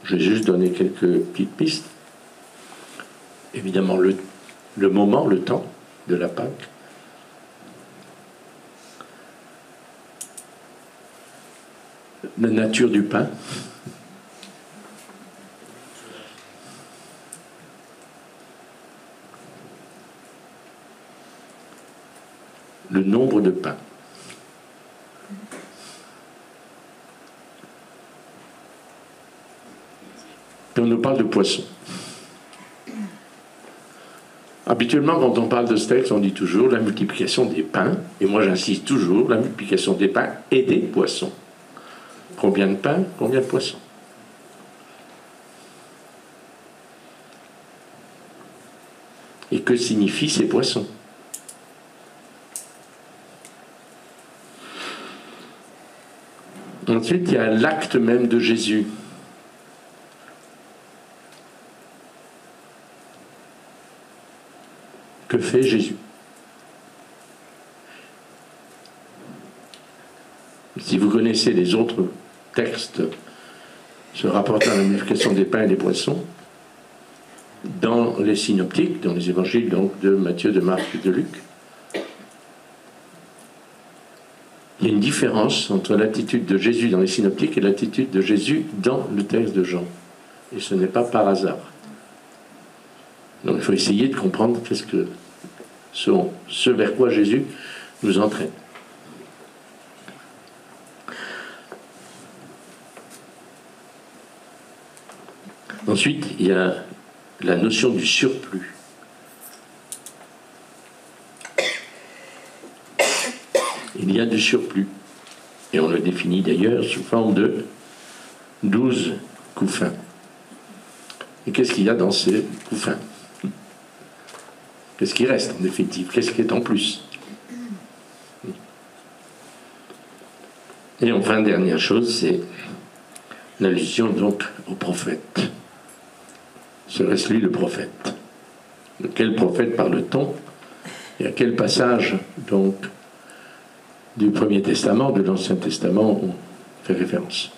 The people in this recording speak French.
Je vais juste donner quelques petites pistes. Évidemment, le moment, le temps de la Pâque. La nature du pain. Le nombre de pains. Et on nous parle de poissons. Habituellement, quand on parle de ce texte, on dit toujours la multiplication des pains, et moi j'insiste toujours, la multiplication des pains et des poissons. Combien de pains, combien de poissons? Et que signifient ces poissons? Ensuite, il y a l'acte même de Jésus. Que fait Jésus? Si vous connaissez les autres textes se rapportant à la multiplication des pains et des poissons, dans les synoptiques, dans les évangiles donc, de Matthieu, de Marc et de Luc, il y a une différence entre l'attitude de Jésus dans les synoptiques et l'attitude de Jésus dans le texte de Jean. Et ce n'est pas par hasard. Donc il faut essayer de comprendre ce vers quoi Jésus nous entraîne. Ensuite, il y a la notion du surplus. Il y a du surplus. Et on le définit d'ailleurs sous forme de 12 couffins. Et qu'est-ce qu'il y a dans ces couffins? Qu'est-ce qui reste en définitive? Qu'est-ce qui est en plus? Et enfin, dernière chose, c'est l'allusion donc au prophète. Serait-ce lui le prophète? De quel prophète parle-t-on? Et à quel passage donc du Premier Testament, de l'Ancien Testament, on fait référence?